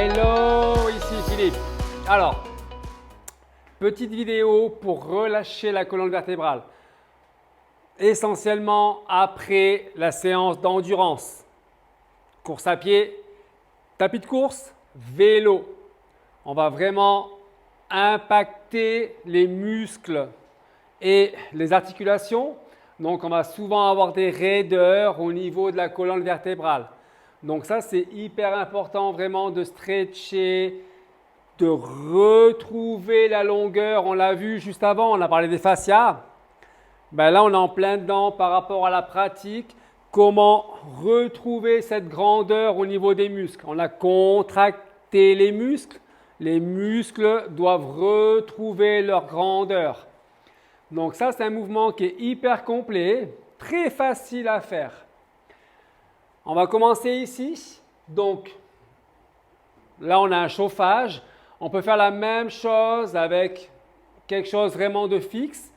Hello, ici Philippe. Alors, petite vidéo pour relâcher la colonne vertébrale. Essentiellement après la séance d'endurance. Course à pied, tapis de course, vélo. On va vraiment impacter les muscles et les articulations. Donc, on va souvent avoir des raideurs au niveau de la colonne vertébrale. Donc ça, c'est hyper important vraiment de stretcher, de retrouver la longueur. On l'a vu juste avant, on a parlé des fascias. Ben là, on est en plein dedans par rapport à la pratique. Comment retrouver cette grandeur au niveau des muscles? On a contracté les muscles. Les muscles doivent retrouver leur grandeur. Donc ça, c'est un mouvement qui est hyper complet, très facile à faire. On va commencer ici. Donc, là, on a un chauffage. On peut faire la même chose avec quelque chose vraiment de fixe.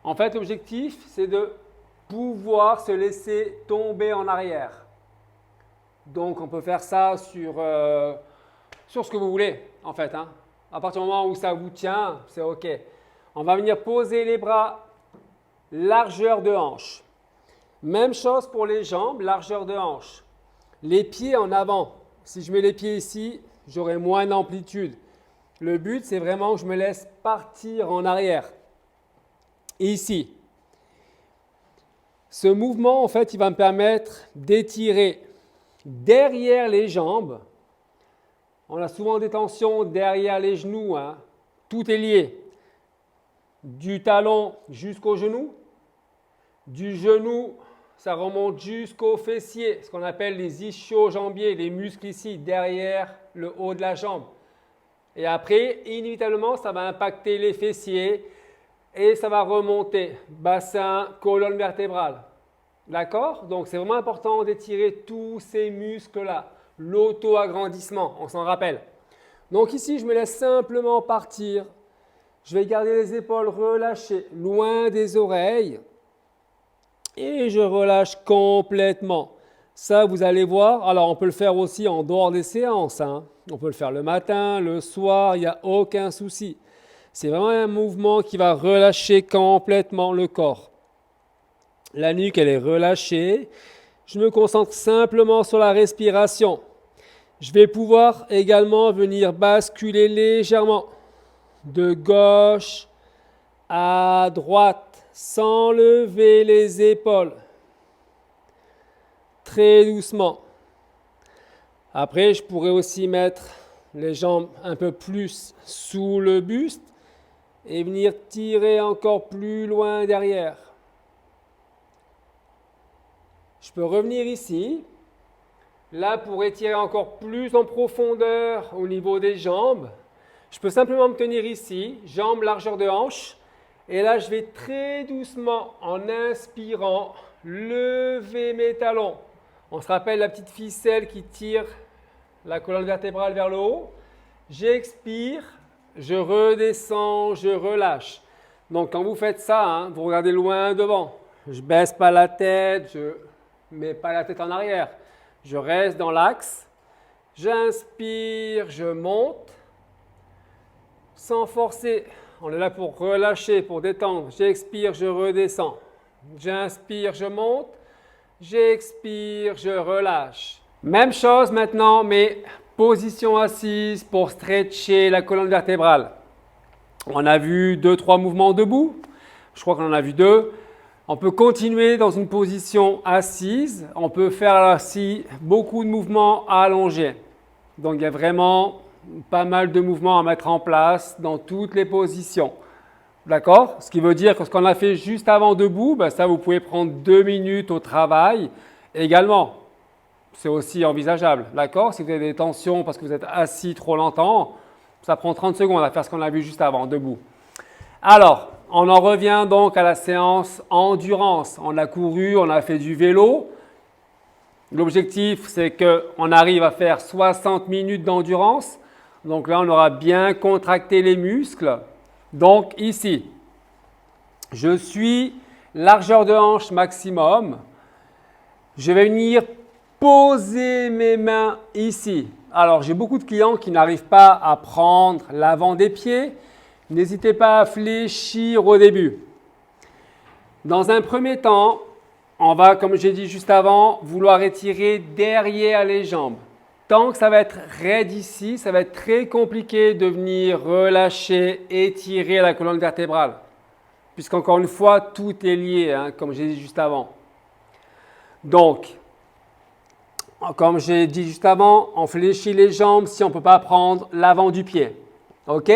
En fait, l'objectif, c'est de pouvoir se laisser tomber en arrière. Donc, on peut faire ça sur ce que vous voulez, en fait. À partir du moment où ça vous tient, c'est OK. On va venir poser les bras largeur de hanche. Même chose pour les jambes, largeur de hanche. Les pieds en avant. Si je mets les pieds ici, j'aurai moins d'amplitude. Le but, c'est vraiment que je me laisse partir en arrière. Ici. Ce mouvement, en fait, il va me permettre d'étirer derrière les jambes. On a souvent des tensions derrière les genoux. Tout est lié. Du talon jusqu'au genou. Du genou, ça remonte jusqu'au fessier, ce qu'on appelle les ischio-jambiers, les muscles ici, derrière le haut de la jambe. Et après, inévitablement, ça va impacter les fessiers et ça va remonter, bassin, colonne vertébrale. D'accord? Donc, c'est vraiment important d'étirer tous ces muscles-là. L'auto-agrandissement, on s'en rappelle. Donc ici, je me laisse simplement partir. Je vais garder les épaules relâchées, loin des oreilles. Et je relâche complètement. Ça, vous allez voir. Alors, on peut le faire aussi en dehors des séances. On peut le faire le matin, le soir, il n'y a aucun souci. C'est vraiment un mouvement qui va relâcher complètement le corps. La nuque, elle est relâchée. Je me concentre simplement sur la respiration. Je vais pouvoir également venir basculer légèrement de gauche à droite, sans lever les épaules. Très doucement. Après, je pourrais aussi mettre les jambes un peu plus sous le buste et venir tirer encore plus loin derrière. Je peux revenir ici. Là, pour étirer encore plus en profondeur au niveau des jambes, je peux simplement me tenir ici, jambes largeur de hanche. Et là, je vais très doucement, en inspirant, lever mes talons. On se rappelle la petite ficelle qui tire la colonne vertébrale vers le haut. J'expire, je redescends, je relâche. Donc, quand vous faites ça, vous regardez loin devant. Je ne baisse pas la tête, je ne mets pas la tête en arrière. Je reste dans l'axe. J'inspire, je monte, sans forcer. On est là pour relâcher, pour détendre. J'expire, je redescends. J'inspire, je monte. J'expire, je relâche. Même chose maintenant, mais position assise pour stretcher la colonne vertébrale. On a vu 2-3 mouvements debout. Je crois qu'on en a vu 2. On peut continuer dans une position assise. On peut faire aussi beaucoup de mouvements allongés. Donc, il y a vraiment pas mal de mouvements à mettre en place dans toutes les positions. D'accord? Ce qui veut dire que ce qu'on a fait juste avant debout, ça, vous pouvez prendre 2 minutes au travail également. C'est aussi envisageable. D'accord? Si vous avez des tensions parce que vous êtes assis trop longtemps, ça prend 30 secondes à faire ce qu'on a vu juste avant, debout. Alors, on en revient donc à la séance endurance. On a couru, on a fait du vélo. L'objectif, c'est qu'on arrive à faire 60 minutes d'endurance. Donc là, on aura bien contracté les muscles. Donc ici, je suis largeur de hanche maximum. Je vais venir poser mes mains ici. Alors, j'ai beaucoup de clients qui n'arrivent pas à prendre l'avant des pieds. N'hésitez pas à fléchir au début. Dans un premier temps, on va, comme j'ai dit juste avant, vouloir étirer derrière les jambes. Tant que ça va être raide ici, ça va être très compliqué de venir relâcher, étirer la colonne vertébrale. Puisqu'encore une fois, tout est lié, hein, comme j'ai dit juste avant. Donc, comme j'ai dit juste avant, on fléchit les jambes si on ne peut pas prendre l'avant du pied. OK?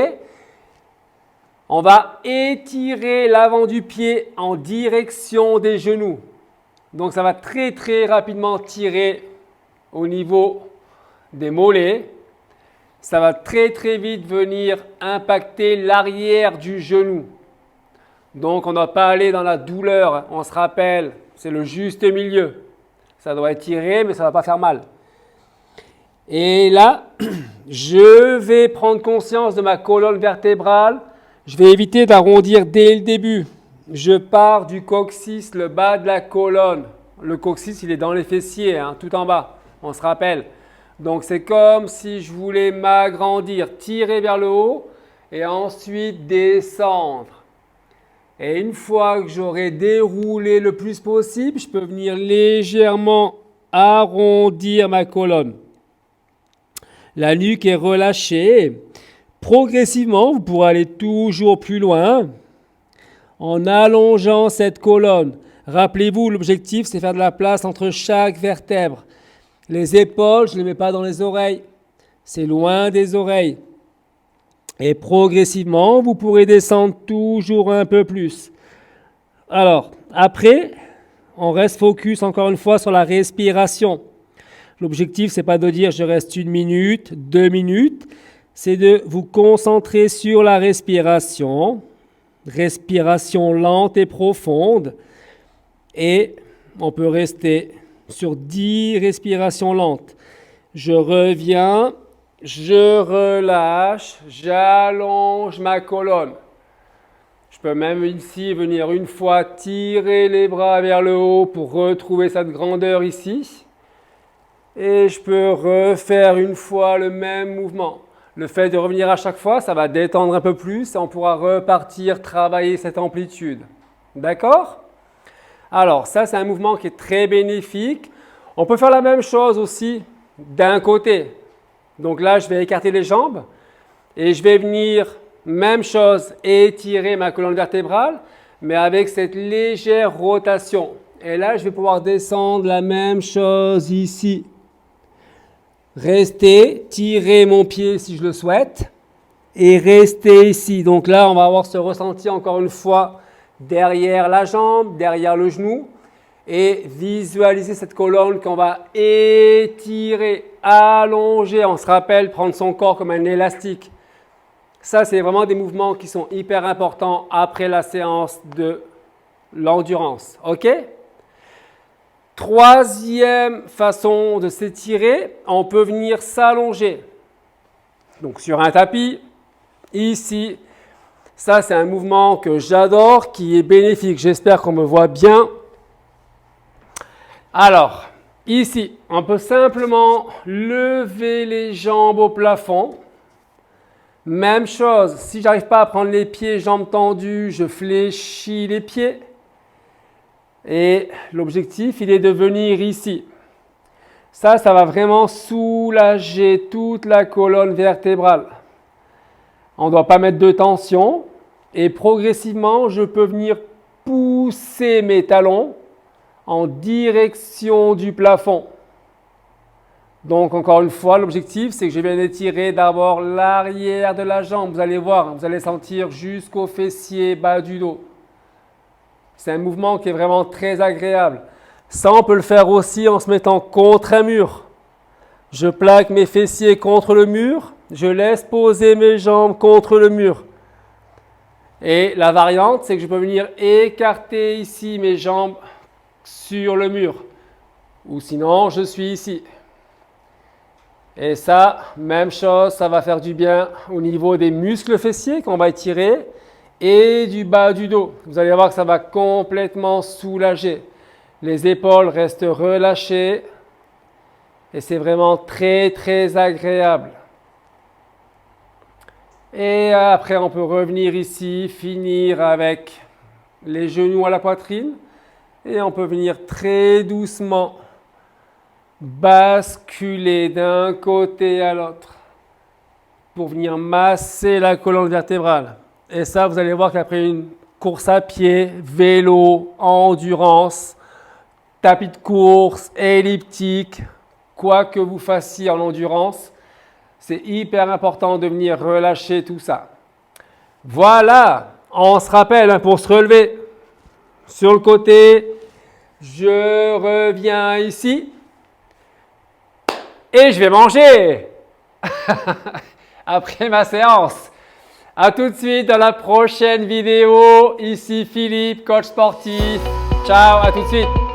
On va étirer l'avant du pied en direction des genoux. Donc, ça va très, très rapidement tirer au niveau des mollets. Ça va très, très vite venir impacter l'arrière du genou. Donc, on ne doit pas aller dans la douleur. On se rappelle, c'est le juste milieu. Ça doit étirer, mais ça ne va pas faire mal. Et là, je vais prendre conscience de ma colonne vertébrale. Je vais éviter d'arrondir dès le début. Je pars du coccyx, le bas de la colonne. Le coccyx, il est dans les fessiers, hein, tout en bas. On se rappelle. Donc, c'est comme si je voulais m'agrandir, tirer vers le haut et ensuite descendre. Et une fois que j'aurai déroulé le plus possible, je peux venir légèrement arrondir ma colonne. La nuque est relâchée. Progressivement, vous pourrez aller toujours plus loin en allongeant cette colonne. Rappelez-vous, l'objectif, c'est faire de la place entre chaque vertèbre. Les épaules, je ne les mets pas dans les oreilles. C'est loin des oreilles. Et progressivement, vous pourrez descendre toujours un peu plus. Alors, après, on reste focus encore une fois sur la respiration. L'objectif, ce n'est pas de dire je reste 1 minute, 2 minutes. C'est de vous concentrer sur la respiration. Respiration lente et profonde. Et on peut rester sur 10 respirations lentes. Je reviens, je relâche, j'allonge ma colonne. Je peux même ici venir une fois tirer les bras vers le haut pour retrouver cette grandeur ici. Et je peux refaire une fois le même mouvement. Le fait de revenir à chaque fois, ça va détendre un peu plus et on pourra repartir travailler cette amplitude. D'accord ? Alors, ça, c'est un mouvement qui est très bénéfique. On peut faire la même chose aussi d'un côté. Donc là, je vais écarter les jambes et je vais venir, même chose, étirer ma colonne vertébrale, mais avec cette légère rotation. Et là, je vais pouvoir descendre la même chose ici. Rester, tirer mon pied si je le souhaite et rester ici. Donc là, on va avoir ce ressenti encore une fois derrière la jambe, derrière le genou et visualiser cette colonne qu'on va étirer, allonger. On se rappelle prendre son corps comme un élastique. Ça, c'est vraiment des mouvements qui sont hyper importants après la séance de l'endurance. OK ? Troisième façon de s'étirer, on peut venir s'allonger. Donc sur un tapis, ici, ça c'est un mouvement que j'adore, qui est bénéfique. J'espère qu'on me voit bien. Alors, ici, on peut simplement lever les jambes au plafond. Même chose, si je n'arrive pas à prendre les pieds, jambes tendues, je fléchis les pieds. Et l'objectif, il est de venir ici. Ça va vraiment soulager toute la colonne vertébrale. On ne doit pas mettre de tension. Et progressivement, je peux venir pousser mes talons en direction du plafond. Donc, encore une fois, l'objectif, c'est que je viens étirer d'abord l'arrière de la jambe. Vous allez voir, vous allez sentir jusqu'au fessier bas du dos. C'est un mouvement qui est vraiment très agréable. Ça, on peut le faire aussi en se mettant contre un mur. Je plaque mes fessiers contre le mur. Je laisse poser mes jambes contre le mur. Et la variante, c'est que je peux venir écarter ici mes jambes sur le mur. Ou sinon, je suis ici. Et ça, même chose, ça va faire du bien au niveau des muscles fessiers qu'on va étirer. Et du bas du dos. Vous allez voir que ça va complètement soulager. Les épaules restent relâchées. Et c'est vraiment très, très agréable. Et après, on peut revenir ici, finir avec les genoux à la poitrine. Et on peut venir très doucement basculer d'un côté à l'autre pour venir masser la colonne vertébrale. Et ça, vous allez voir qu'après une course à pied, vélo, endurance, tapis de course, elliptique, quoi que vous fassiez en endurance, c'est hyper important de venir relâcher tout ça. Voilà, on se rappelle pour se relever sur le côté, je reviens ici et je vais manger après ma séance. À tout de suite dans la prochaine vidéo. Ici Philippe, coach sportif. Ciao, à tout de suite.